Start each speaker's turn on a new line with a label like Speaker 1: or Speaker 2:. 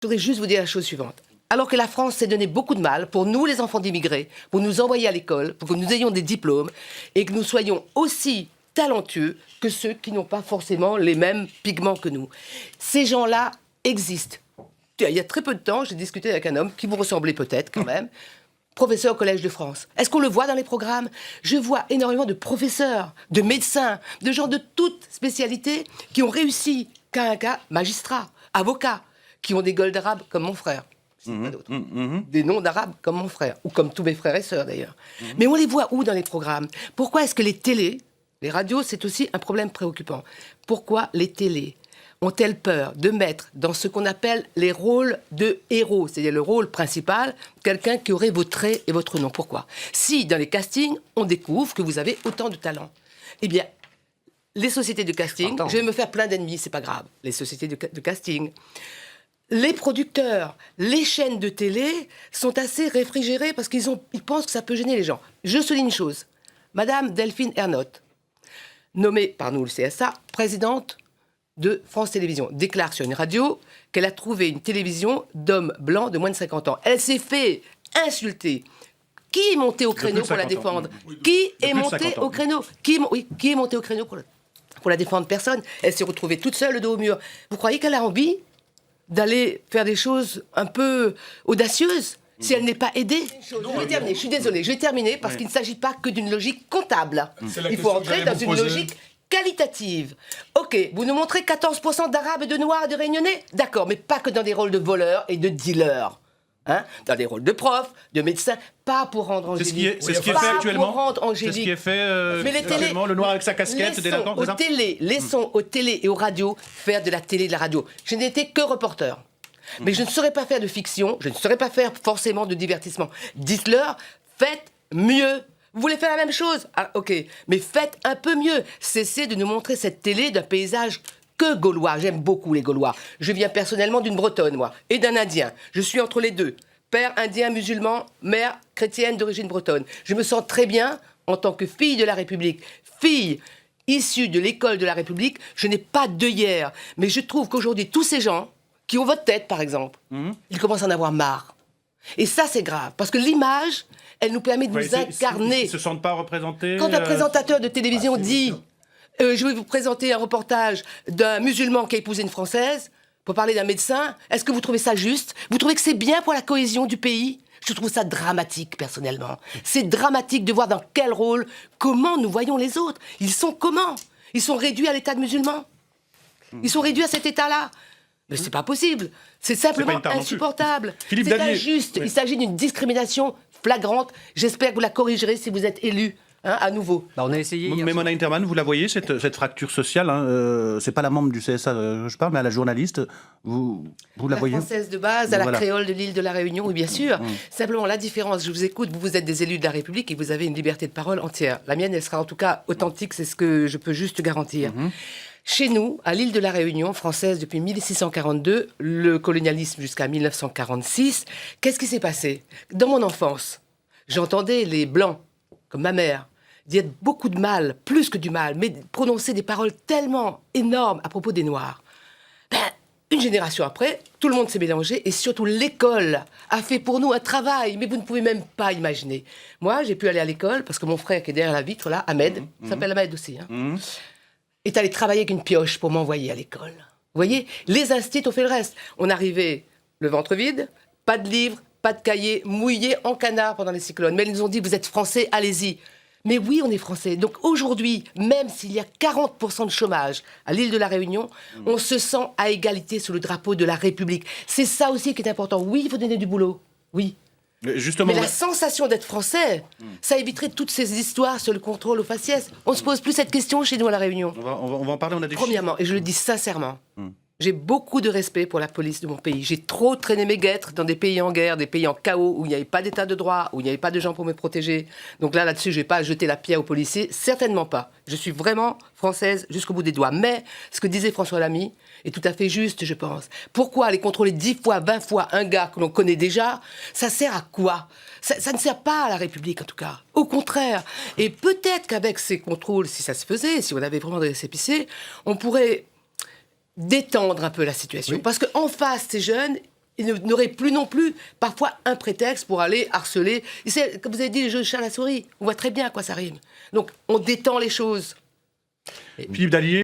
Speaker 1: Je voudrais juste vous dire la chose suivante. Alors que la France s'est donné beaucoup de mal pour nous, les enfants d'immigrés, pour nous envoyer à l'école, pour que nous ayons des diplômes et que nous soyons aussi talentueux que ceux qui n'ont pas forcément les mêmes pigments que nous. Ces gens-là existent. Il y a très peu de temps, j'ai discuté avec un homme qui vous ressemblait peut-être quand même, professeur au Collège de France. Est-ce qu'on le voit dans les programmes? Je vois énormément de professeurs, de médecins, de gens de toutes spécialités qui ont réussi, qu'un cas, magistrats, avocats, qui ont des gueules d'arabe comme mon frère. Pas d'autres. Des noms d'arabes comme mon frère, ou comme tous mes frères et sœurs d'ailleurs. Mais on les voit où dans les programmes? Pourquoi est-ce que les télés, les radios, c'est aussi un problème préoccupant? Pourquoi les télés ont-elles peur de mettre dans ce qu'on appelle les rôles de héros, c'est-à-dire le rôle principal, quelqu'un qui aurait vos traits et votre nom? Pourquoi? Si, dans les castings, on découvre que vous avez autant de talent, eh bien, les sociétés de casting, je vais me faire plein d'ennemis, c'est pas grave, les sociétés de casting, les producteurs, les chaînes de télé sont assez réfrigérés parce qu'ils pensent que ça peut gêner les gens. Je souligne une chose. Madame Delphine Ernotte, nommée par nous le CSA, présidente de France Télévisions, déclare sur une radio qu'elle a trouvé une télévision d'hommes blancs de moins de 50 ans. Elle s'est fait insulter. Qui est monté au créneau pour la défendre? Qui est monté au créneau? Qui est monté au créneau pour la défendre? Personne. Elle s'est retrouvée toute seule, le dos au mur. Vous croyez qu'elle a envie d'aller faire des choses un peu audacieuses si elle n'est pas aidée? Je suis désolée, je vais terminer parce qu'il ne s'agit pas que d'une logique comptable. Il faut entrer dans une logique qualitative. Ok, vous nous montrez 14% d'Arabes, de Noirs et de Réunionnais? D'accord, mais pas que dans des rôles de voleurs et de dealers. Hein, dans des rôles de profs, de médecins, pas pour rendre angélique.
Speaker 2: C'est ce qui est fait actuellement.
Speaker 1: C'est
Speaker 2: ce qui est fait actuellement, le noir avec sa casquette, délinquant.
Speaker 1: Laissons aux télé et aux radios faire de la télé et de la radio. Je n'étais que reporter. Mais je ne saurais pas faire de fiction, je ne saurais pas faire forcément de divertissement. Dites-leur, faites mieux. Vous voulez faire la même chose? Ah, ok, mais faites un peu mieux. Cessez de nous montrer cette télé d'un paysage que gaulois. J'aime beaucoup les Gaulois. Je viens personnellement d'une Bretonne, moi, et d'un Indien. Je suis entre les deux. Père indien musulman, mère chrétienne d'origine bretonne. Je me sens très bien en tant que fille de la République. Fille issue de l'école de la République, je n'ai pas d'œillère. Mais je trouve qu'aujourd'hui, tous ces gens qui ont votre tête, par exemple, ils commencent à en avoir marre. Et ça, c'est grave. Parce que l'image, elle nous permet de nous incarner.
Speaker 2: Ils ne se sentent pas représentés.
Speaker 1: Quand un présentateur de télévision dit... je vais vous présenter un reportage d'un musulman qui a épousé une Française, pour parler d'un médecin. Est-ce que vous trouvez ça juste? Vous trouvez que c'est bien pour la cohésion du pays? Je trouve ça dramatique, personnellement. C'est dramatique de voir dans quel rôle, comment nous voyons les autres. Ils sont comment? Ils sont réduits à l'état de musulmans. Ils sont réduits à cet état-là. Mais c'est pas possible. C'est simplement insupportable. C'est injuste. Oui. Il s'agit d'une discrimination flagrante. J'espère que vous la corrigerez si vous êtes élu. À nouveau.
Speaker 3: On a essayé.
Speaker 2: Mais Mona Interman, vous la voyez, cette fracture sociale, c'est pas la membre du CSA que je parle, mais à la journaliste, vous la voyez?
Speaker 1: La française de base, à la créole de l'île de la Réunion, oui, bien sûr. Simplement, la différence, je vous écoute, vous êtes des élus de la République et vous avez une liberté de parole entière. La mienne, elle sera en tout cas authentique, c'est ce que je peux juste garantir. Chez nous, à l'île de la Réunion, française depuis 1642, le colonialisme jusqu'à 1946, qu'est-ce qui s'est passé? Dans mon enfance, j'entendais les Blancs, comme ma mère, dire beaucoup de mal, plus que du mal, mais prononcer des paroles tellement énormes à propos des Noirs. Une génération après, tout le monde s'est mélangé et surtout l'école a fait pour nous un travail, mais vous ne pouvez même pas imaginer. Moi, j'ai pu aller à l'école parce que mon frère qui est derrière la vitre, là, Ahmed, s'appelle Ahmed aussi, est allé travailler avec une pioche pour m'envoyer à l'école. Vous voyez, les instituts ont fait le reste. On arrivait le ventre vide, pas de livres, pas de cahiers, mouillés en canard pendant les cyclones. Mais ils nous ont dit, vous êtes français, allez-y. Mais oui, on est français. Donc aujourd'hui, même s'il y a 40% de chômage à l'île de la Réunion, on se sent à égalité sous le drapeau de la République. C'est ça aussi qui est important. Oui, il faut donner du boulot. Oui.
Speaker 2: Justement,
Speaker 1: mais la sensation d'être français, ça éviterait toutes ces histoires sur le contrôle au faciès. On ne se pose plus cette question chez nous à la Réunion.
Speaker 2: On va en parler, on a des
Speaker 1: Premièrement, et je le dis sincèrement, j'ai beaucoup de respect pour la police de mon pays. J'ai trop traîné mes guêtres dans des pays en guerre, des pays en chaos, où il n'y avait pas d'état de droit, où il n'y avait pas de gens pour me protéger. Donc là-dessus, je ne vais pas jeter la pierre aux policiers, certainement pas. Je suis vraiment française jusqu'au bout des doigts. Mais ce que disait François Lamy est tout à fait juste, je pense. Pourquoi aller contrôler 10 fois, 20 fois un gars que l'on connaît déjà? Ça sert à quoi? Ça ne sert pas à la République, en tout cas. Au contraire. Et peut-être qu'avec ces contrôles, si ça se faisait, si on avait vraiment des récépissés, on pourrait détendre un peu la situation. Oui. Parce qu'en face, ces jeunes, ils n'auraient plus non plus parfois un prétexte pour aller harceler. Comme vous avez dit, les jeux de chat à la souris, on voit très bien à quoi ça rime. Donc on détend les choses.
Speaker 2: Philippe Dallier.